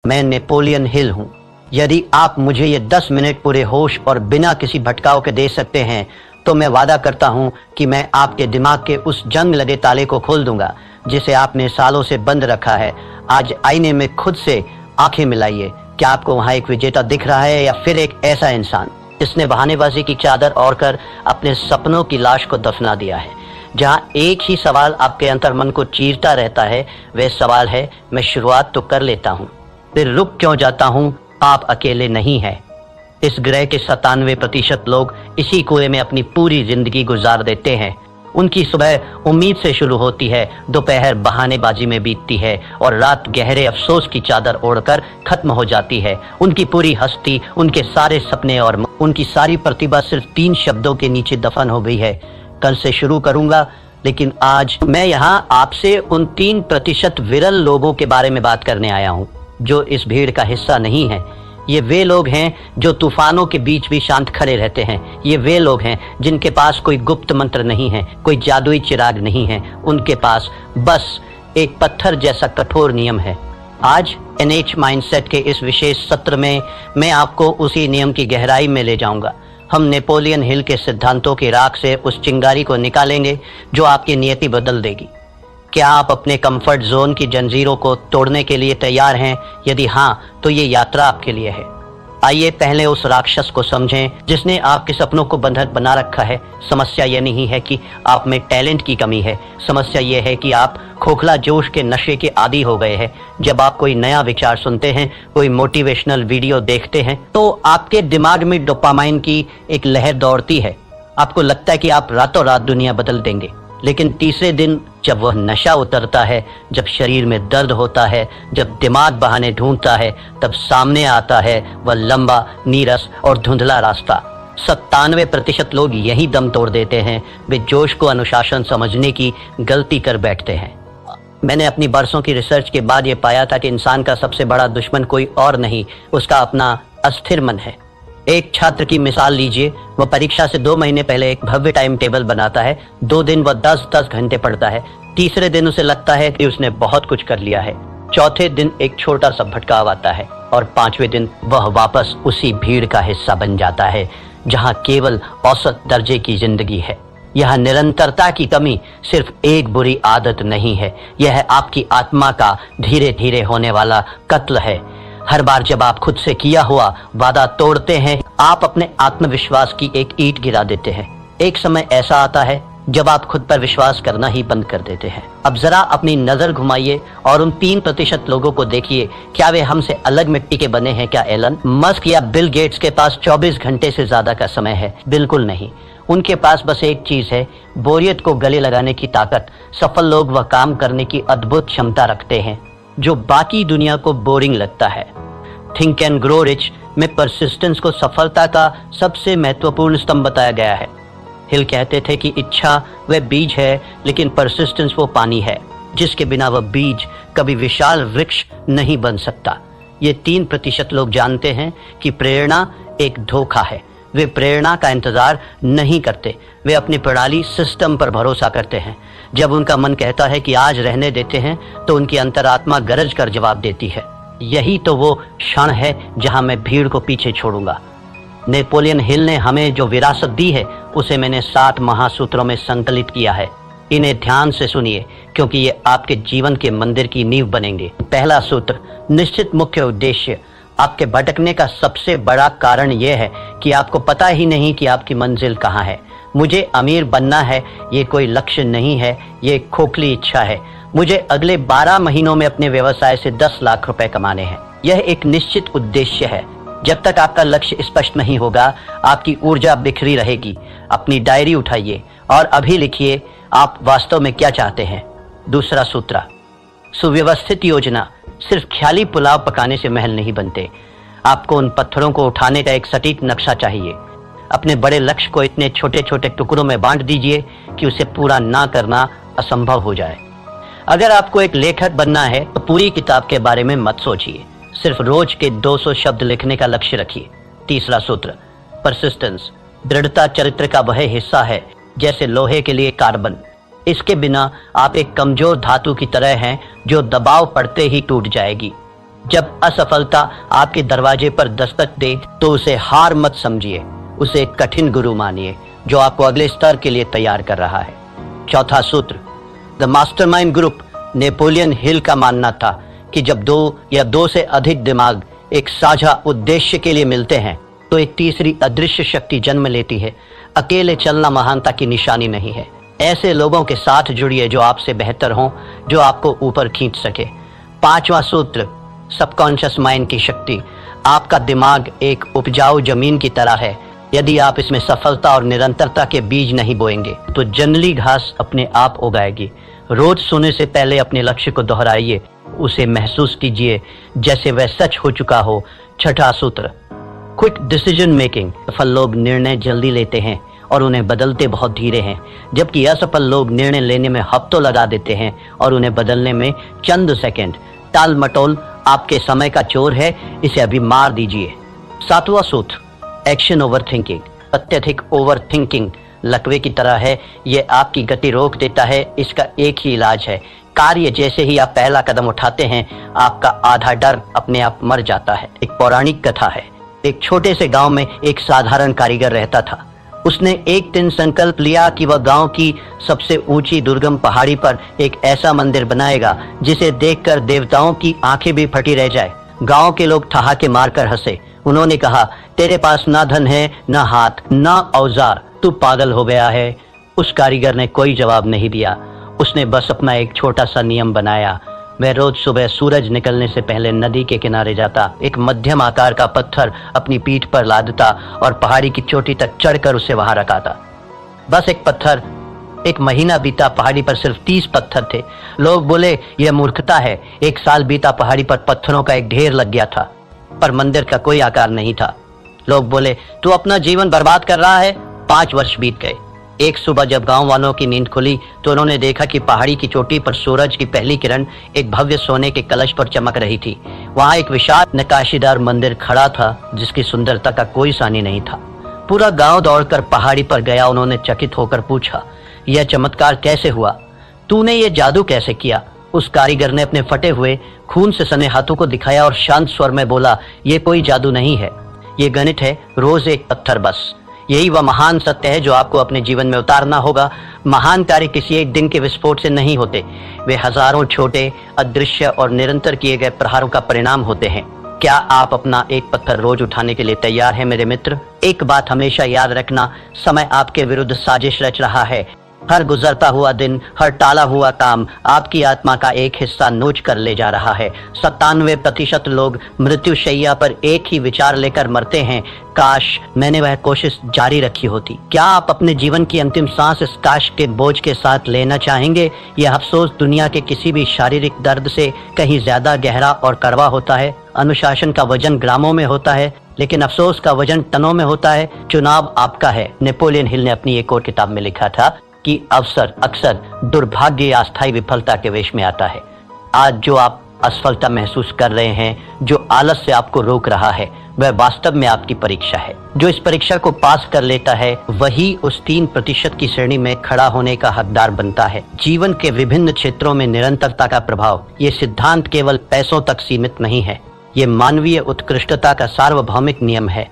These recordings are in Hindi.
मैं नेपोलियन हिल हूँ। यदि आप मुझे ये 10 मिनट पूरे होश और बिना किसी भटकाव के दे सकते हैं तो मैं वादा करता हूँ कि मैं आपके दिमाग के उस जंग लगे ताले को खोल दूंगा जिसे आपने सालों से बंद रखा है। आज आईने में खुद से आंखें मिलाइए। क्या आपको वहाँ एक विजेता दिख रहा है या फिर एक ऐसा इंसान जिसने बहानेबाजी की चादर ओढ़कर अपने सपनों की लाश को दफना दिया है? जहाँ एक ही सवाल आपके अंतर्मन को चीरता रहता है, वह सवाल है, मैं शुरुआत तो कर लेता हूँ, फिर रुक क्यों जाता हूँ? आप अकेले नहीं हैं। इस ग्रह के 97% लोग इसी कुएं में अपनी पूरी जिंदगी गुजार देते हैं। उनकी सुबह उम्मीद से शुरू होती है, दोपहर बहानेबाजी में बीतती है और रात गहरे अफसोस की चादर ओढ़कर खत्म हो जाती है। उनकी पूरी हस्ती, उनके सारे सपने और उनकी सारी प्रतिभा सिर्फ 3 शब्दों के नीचे दफन हो गई है। कल से शुरू करूंगा, लेकिन आज मैं यहाँ आपसे उन 3% विरल लोगों के बारे में बात करने आया हूँ जो इस भीड़ का हिस्सा नहीं है। ये वे लोग हैं जो तूफानों के बीच भी शांत खड़े रहते हैं। ये वे लोग हैं जिनके पास कोई गुप्त मंत्र नहीं है, कोई जादुई चिराग नहीं है। उनके पास बस एक पत्थर जैसा कठोर नियम है। आज एनएच माइंडसेट के इस विशेष सत्र में मैं आपको उसी नियम की गहराई में ले जाऊंगा। हम नेपोलियन हिल के सिद्धांतों की राख से उस चिंगारी को निकालेंगे जो आपकी नियति बदल देगी। क्या आप अपने कंफर्ट जोन की जंजीरों को तोड़ने के लिए तैयार हैं? यदि हाँ, तो ये यात्रा आपके लिए है। आइए पहले उस राक्षस को समझें जिसने आपके सपनों को बंधक बना रखा है। समस्या ये नहीं है कि आप में टैलेंट की कमी है, समस्या ये है कि आप खोखला जोश के नशे के आदी हो गए हैं। जब आप कोई नया विचार सुनते हैं, कोई मोटिवेशनल वीडियो देखते हैं, तो आपके दिमाग में डोपामाइन की एक लहर दौड़ती है। आपको लगता है कि आप रातों रात दुनिया बदल देंगे। लेकिन तीसरे दिन जब वह नशा उतरता है, जब शरीर में दर्द होता है, जब दिमाग बहाने ढूंढता है, तब सामने आता है वह लंबा, नीरस और धुंधला रास्ता। 97% लोग यही दम तोड़ देते हैं। वे जोश को अनुशासन समझने की गलती कर बैठते हैं। मैंने अपनी बरसों की रिसर्च के बाद ये पाया था कि इंसान का सबसे बड़ा दुश्मन कोई और नहीं, उसका अपना अस्थिर मन है। एक छात्र की मिसाल लीजिए। वह परीक्षा से 2 महीने पहले एक भव्य टाइम टेबल बनाता है। 2 दिन वह 10-10 घंटे पढ़ता है। तीसरे दिन उसे लगता है कि उसने बहुत कुछ कर लिया है। चौथे दिन एक छोटा सा भटकाव आता है और 5वें दिन वह वापस उसी भीड़ का हिस्सा बन जाता है जहां केवल औसत दर्जे की जिंदगी है। यह निरंतरता की कमी सिर्फ एक बुरी आदत नहीं है, यह आपकी आत्मा का धीरे धीरे होने वाला कत्ल है। हर बार जब आप खुद से किया हुआ वादा तोड़ते हैं, आप अपने आत्मविश्वास की एक ईंट गिरा देते हैं। एक समय ऐसा आता है जब आप खुद पर विश्वास करना ही बंद कर देते हैं। अब जरा अपनी नजर घुमाइए और उन 3% लोगों को देखिए। क्या वे हमसे अलग मिट्टी के बने हैं? क्या एलन मस्क या बिल गेट्स के पास 24 घंटे से ज्यादा का समय है? बिल्कुल नहीं। उनके पास बस एक चीज है, बोरियत को गले लगाने की ताकत। सफल लोग वह काम करने की अद्भुत क्षमता रखते हैं जो बाकी दुनिया को बोरिंग लगता है। थिंक एंड ग्रो रिच में परसिस्टेंस को सफलता का सबसे महत्वपूर्ण स्तंभ बताया गया है। हिल कहते थे कि इच्छा वह बीज है, लेकिन परसिस्टेंस वो पानी है जिसके बिना वह बीज कभी विशाल वृक्ष नहीं बन सकता। ये 3% लोग जानते हैं कि प्रेरणा एक धोखा है। वे प्रेरणा का इंतजार नहीं करते, वे अपनी प्रणाली सिस्टम पर भरोसा करते हैं। जब उनका मन कहता है कि आज रहने देते हैं, तो उनकी अंतरात्मा गरज कर जवाब देती है, यही तो वो क्षण है जहां मैं भीड़ को पीछे छोड़ूंगा। नेपोलियन हिल ने हमें जो विरासत दी है उसे मैंने 7 महासूत्रों में संकलित किया है। इन्हें ध्यान से सुनिए क्योंकि ये आपके जीवन के मंदिर की नींव बनेंगे। पहला सूत्र, निश्चित मुख्य उद्देश्य। आपके भटकने का सबसे बड़ा कारण यह है कि आपको पता ही नहीं कि आपकी मंजिल कहाँ है। मुझे अमीर बनना है, ये कोई लक्ष्य नहीं है, ये एक खोखली इच्छा है। मुझे अगले 12 महीनों में अपने व्यवसाय से 10 लाख रुपए कमाने हैं। यह एक निश्चित उद्देश्य है। जब तक आपका लक्ष्य स्पष्ट नहीं होगा, आपकी ऊर्जा बिखरी रहेगी। अपनी डायरी उठाइए और अभी लिखिए आप वास्तव में क्या चाहते हैं। दूसरा सूत्र, सुव्यवस्थित योजना। सिर्फ ख्याली पुलाव पकाने से महल नहीं बनते। आपको उन पत्थरों को उठाने का एक सटीक नक्शा चाहिए। अपने बड़े लक्ष्य को इतने छोटे छोटे टुकड़ों में बांट दीजिए कि उसे पूरा ना करना असंभव हो जाए। अगर आपको एक लेखक बनना है तो पूरी किताब के बारे में मत सोचिए, सिर्फ रोज के 200 शब्द लिखने का लक्ष्य रखिए। तीसरा सूत्र, परसिस्टेंस। दृढ़ता चरित्र का वह हिस्सा है जैसे लोहे के लिए कार्बन। इसके बिना आप एक कमजोर धातु की तरह हैं जो दबाव पड़ते ही टूट जाएगी। जब असफलता आपके दरवाजे पर दस्तक दे तो उसे हार मत समझिए, उसे एक कठिन गुरु मानिए जो आपको अगले स्तर के लिए तैयार कर रहा है। चौथा सूत्र, the mastermind group Napoleon Hill का मानना था कि जब दो या दो से अधिक दिमाग एक साझा उद्देश्य के लिए मिलते हैं तो एक तीसरी अदृश्य शक्ति जन्म लेती है। अकेले चलना महानता की निशानी नहीं है। ऐसे लोगों के साथ जुड़िए जो आपसे बेहतर हों, जो आपको ऊपर खींच सके। पांचवा सूत्र, सबकॉन्शियस माइंड की शक्ति। आपका दिमाग एक उपजाऊ जमीन की तरह है। यदि आप इसमें सफलता और निरंतरता के बीज नहीं बोएंगे तो जंगली घास अपने आप उगाएगी। रोज सोने से पहले अपने लक्ष्य को दोहराइए, उसे महसूस कीजिए जैसे वह सच हो चुका हो। छठा सूत्र, क्विक डिसीजन मेकिंग। सफल लोग निर्णय जल्दी लेते हैं और उन्हें बदलते बहुत धीरे हैं, जबकि असफल लोग निर्णय लेने में हफ्तों लगा देते हैं और उन्हें बदलने में चंद सेकंड। टाल मटोल आपके समय का चोर है, इसे अभी मार दीजिए। सातवां सूत्र, एक्शन ओवर थिंकिंग। अत्यधिक ओवर थिंकिंग लकवे की तरह है, ये आपकी गति रोक देता है। इसका एक ही इलाज है, कार्य जैसे ही आप पहला कदम उठाते हैं आपका आधा डर अपने आप मर जाता है। एक पौराणिक कथा है। एक छोटे से गांव में एक साधारण कारीगर रहता था। उसने एक दिन संकल्प लिया कि वह गांव की सबसे ऊंची दुर्गम पहाड़ी पर एक ऐसा मंदिर बनाएगा जिसे देखकर देवताओं की आंखें भी फटी रह जाए। गांव के लोग ठहाके मारकर हंसे। उन्होंने कहा, तेरे पास ना धन है, ना हाथ, ना औजार, तू पागल हो गया है। उस कारीगर ने कोई जवाब नहीं दिया। उसने बस अपना एक छोटा सा नियम बनाया। वह रोज सुबह सूरज निकलने से पहले नदी के किनारे जाता, एक मध्यम आकार का पत्थर अपनी पीठ पर लादता और पहाड़ी की चोटी तक चढ़कर उसे वहां रखाता। बस एक पत्थर। एक महीना बीता, पहाड़ी पर सिर्फ 30 पत्थर थे। लोग बोले, यह मूर्खता है। एक साल बीता, पहाड़ी पर पत्थरों का एक ढेर लग गया था, पर मंदिर का कोई आकार नहीं था। लोग बोले, तू अपना जीवन बर्बाद कर रहा है। 5 वर्ष बीत गए। एक सुबह जब गांव वालों की नींद खुली तो उन्होंने देखा कि पहाड़ी की चोटी पर सूरज की पहली किरण एक भव्य सोने के कलश पर चमक रही थी। वहां एक विशाल नक्काशीदार मंदिर खड़ा था जिसकी सुंदरता का कोई सानी नहीं था। पूरा गांव दौड़कर पहाड़ी पर गया। उन्होंने चकित होकर पूछा, यह चमत्कार कैसे हुआ? तूने ये जादू कैसे किया? उस कारीगर ने अपने फटे हुए खून से सने हाथों को दिखाया और शांत स्वर में बोला, ये कोई जादू नहीं है, ये गणित है, रोज एक पत्थर बस। यही वह महान सत्य है जो आपको अपने जीवन में उतारना होगा। महान कार्य किसी एक दिन के विस्फोट से नहीं होते, वे हजारों छोटे, अदृश्य और निरंतर किए गए प्रहारों का परिणाम होते हैं। क्या आप अपना एक पत्थर रोज उठाने के लिए तैयार हैं मेरे मित्र? एक बात हमेशा याद रखना, समय आपके विरुद्ध साजिश रच रहा है। हर गुजरता हुआ दिन, हर टाला हुआ काम आपकी आत्मा का एक हिस्सा नोच कर ले जा रहा है। 97% लोग मृत्युशैया पर एक ही विचार लेकर मरते हैं, काश मैंने वह कोशिश जारी रखी होती। क्या आप अपने जीवन की अंतिम सांस इस काश के बोझ के साथ लेना चाहेंगे? यह अफसोस दुनिया के किसी भी शारीरिक दर्द से कहीं ज्यादा गहरा और कड़वा होता है। अनुशासन का वजन ग्रामों में होता है, लेकिन अफसोस का वजन टनों में होता है। चुनाव आपका है। नेपोलियन हिल ने अपनी एक और किताब में लिखा था कि अवसर अक्सर दुर्भाग्य या अस्थायी विफलता के वेश में आता है। आज जो आप असफलता महसूस कर रहे हैं, जो आलस से आपको रोक रहा है, वह वास्तव में आपकी परीक्षा है। जो इस परीक्षा को पास कर लेता है वही उस 3% की श्रेणी में खड़ा होने का हकदार बनता है। जीवन के विभिन्न क्षेत्रों में निरंतरता का प्रभाव, ये सिद्धांत केवल पैसों तक सीमित नहीं है, ये मानवीय उत्कृष्टता का सार्वभौमिक नियम है।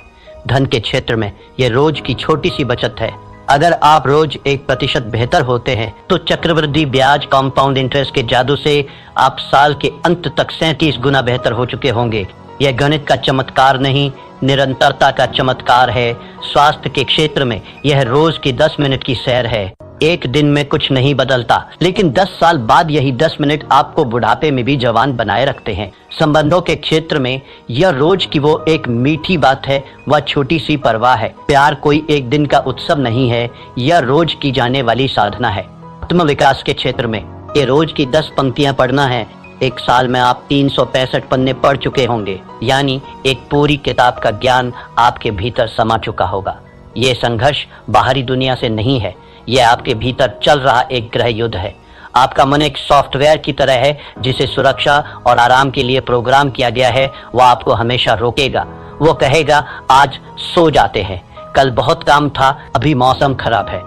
धन के क्षेत्र में ये रोज की छोटी सी बचत है। अगर आप रोज 1% बेहतर होते हैं तो चक्रवृद्धि ब्याज, कंपाउंड इंटरेस्ट के जादू से आप साल के अंत तक 37 गुना बेहतर हो चुके होंगे। यह गणित का चमत्कार नहीं, निरंतरता का चमत्कार है। स्वास्थ्य के क्षेत्र में यह रोज की 10 मिनट की सैर है। एक दिन में कुछ नहीं बदलता, लेकिन 10 साल बाद यही 10 मिनट आपको बुढ़ापे में भी जवान बनाए रखते हैं। संबंधों के क्षेत्र में यह रोज की वो एक मीठी बात है, वह छोटी सी परवाह है। प्यार कोई एक दिन का उत्सव नहीं है, यह रोज की जाने वाली साधना है। आत्म विकास के क्षेत्र में ये रोज की 10 पंक्तियां पढ़ना है। एक साल में आप 365 पन्ने पढ़ चुके होंगे, यानी एक पूरी किताब का ज्ञान आपके भीतर समा चुका होगा। ये संघर्ष बाहरी दुनिया से नहीं है, यह आपके भीतर चल रहा एक गृह युद्ध है। आपका मन एक सॉफ्टवेयर की तरह है जिसे सुरक्षा और आराम के लिए प्रोग्राम किया गया है। वह आपको हमेशा रोकेगा। वो कहेगा, आज सो जाते हैं, कल बहुत काम था, अभी मौसम खराब है।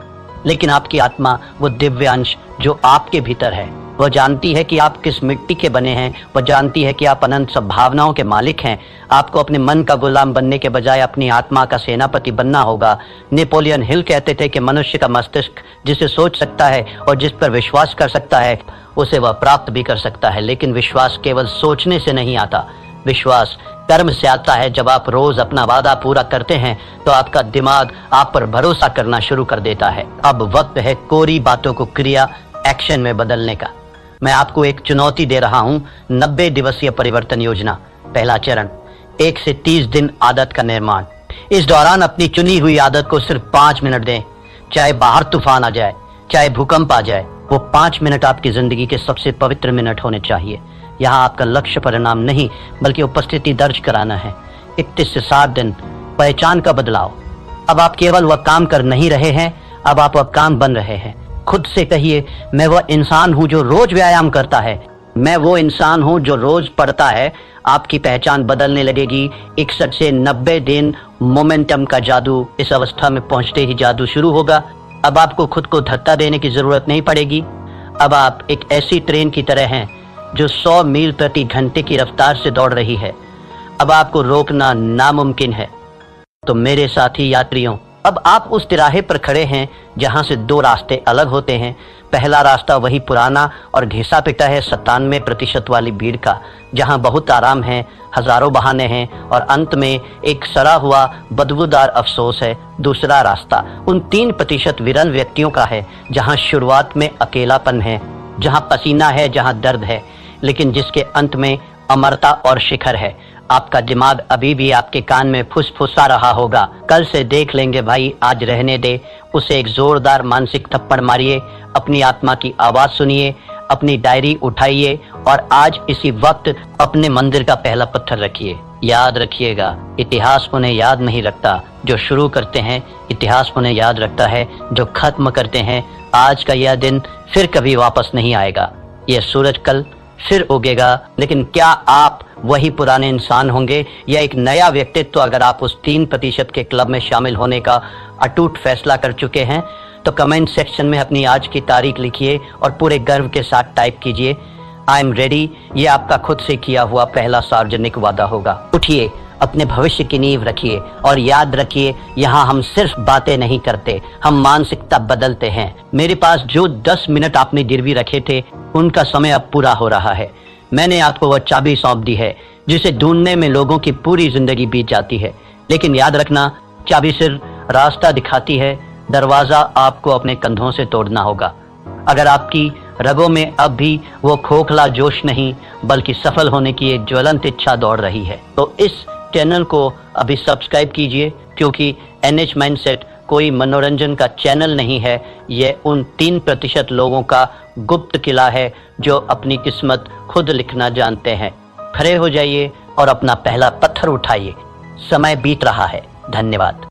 लेकिन आपकी आत्मा, वो दिव्य अंश जो आपके भीतर है, वह जानती है कि आप किस मिट्टी के बने हैं, वह जानती है कि आप अनंत संभावनाओं के मालिक हैं। आपको अपने मन का गुलाम बनने के बजाय अपनी आत्मा का सेनापति बनना होगा। नेपोलियन हिल कहते थे कि मनुष्य का मस्तिष्क जिसे सोच सकता है और जिस पर विश्वास कर सकता है उसे वह प्राप्त भी कर सकता है, लेकिन विश्वास केवल सोचने से नहीं आता। विश्वास कर्म से आता है। जब आप रोज अपना वादा पूरा करते हैं तो आपका दिमाग आप पर भरोसा करना शुरू कर देता है। अब वक्त है कोरी बातों को क्रिया एक्शन में बदलने का। मैं आपको एक चुनौती दे रहा हूं, 90 दिवसीय परिवर्तन योजना। पहला चरण, 1 से 30 दिन आदत का निर्माण। इस दौरान अपनी चुनी हुई आदत को सिर्फ 5 मिनट दें। चाहे बाहर तूफान आ जाए, चाहे भूकंप आ जाए, वो 5 मिनट आपकी जिंदगी के सबसे पवित्र मिनट होने चाहिए। यहाँ आपका लक्ष्य परिणाम नहीं बल्कि उपस्थिति दर्ज कराना है। 31 से 60 दिन, पहचान का बदलाव। अब आप केवल वह काम कर नहीं रहे हैं, अब आप वह काम बन रहे हैं। खुद से कहिए, मैं वह इंसान हूं जो रोज व्यायाम करता है, मैं वो इंसान हूं जो रोज पढ़ता है। आपकी पहचान बदलने लगेगी। 61 से 90 दिन मोमेंटम का जादू। इस अवस्था में पहुंचते ही जादू शुरू होगा। अब आपको खुद को धक्का देने की जरूरत नहीं पड़ेगी। अब आप एक ऐसी ट्रेन की तरह हैं जो 100 मील प्रति घंटे की रफ्तार से दौड़ रही है। अब आपको रोकना नामुमकिन है। तो मेरे साथी यात्रियों, अब आप उस तिराहे पर खड़े हैं जहां से 2 रास्ते अलग होते हैं। पहला रास्ता वही पुराना और घिसा पिटा है 97% वाली भीड़ का, जहां बहुत आराम है, हजारों बहाने हैं और अंत में एक सड़ा हुआ बदबूदार अफसोस है। दूसरा रास्ता उन 3% विरल व्यक्तियों का है जहां शुरुआत में अकेलापन है, जहां पसीना है, जहां दर्द है, लेकिन जिसके अंत में अमरता और शिखर है। आपका दिमाग अभी भी आपके कान में फुसफुसा रहा होगा, कल से देख लेंगे भाई, आज रहने दे। उसे एक जोरदार मानसिक थप्पड़ मारिए, अपनी आत्मा की आवाज सुनिए, अपनी डायरी उठाइए और आज इसी वक्त अपने मंदिर का पहला पत्थर रखिए। याद रखिएगा, इतिहास उन्हें याद नहीं रखता जो शुरू करते हैं, इतिहास उन्हें याद रखता है जो खत्म करते हैं। आज का यह दिन फिर कभी वापस नहीं आएगा। यह सूरज कल फिर उगेगा, लेकिन क्या आप वही पुराने इंसान होंगे या एक नया व्यक्तित्व? अगर आप उस 3% के क्लब में शामिल होने का अटूट फैसला कर चुके हैं तो कमेंट सेक्शन में अपनी आज की तारीख लिखिए और पूरे गर्व के साथ टाइप कीजिए, आई एम रेडी। ये आपका खुद से किया हुआ पहला सार्वजनिक वादा होगा। उठिए, अपने भविष्य की नींव रखिए और याद रखिए, यहाँ हम सिर्फ बातें नहीं करते, हम मानसिकता बदलते हैं। मेरे पास जो 10 मिनट आपने गिरवी रखे थे उनका समय अब पूरा हो रहा है। मैंने आपको वह चाबी सौंप दी है जिसे ढूंढने में लोगों की पूरी जिंदगी बीत जाती है, लेकिन याद रखना, चाबी सिर्फ रास्ता दिखाती है, दरवाजा आपको अपने कंधों से तोड़ना होगा। अगर आपकी रगों में अब भी वो खोखला जोश नहीं बल्कि सफल होने की एक ज्वलंत इच्छा दौड़ रही है तो इस चैनल को अभी सब्सक्राइब कीजिए, क्योंकि NH माइंडसेट कोई मनोरंजन का चैनल नहीं है। यह उन 3% लोगों का गुप्त किला है जो अपनी किस्मत खुद लिखना जानते हैं। खड़े हो जाइए और अपना पहला पत्थर उठाइए। समय बीत रहा है। धन्यवाद।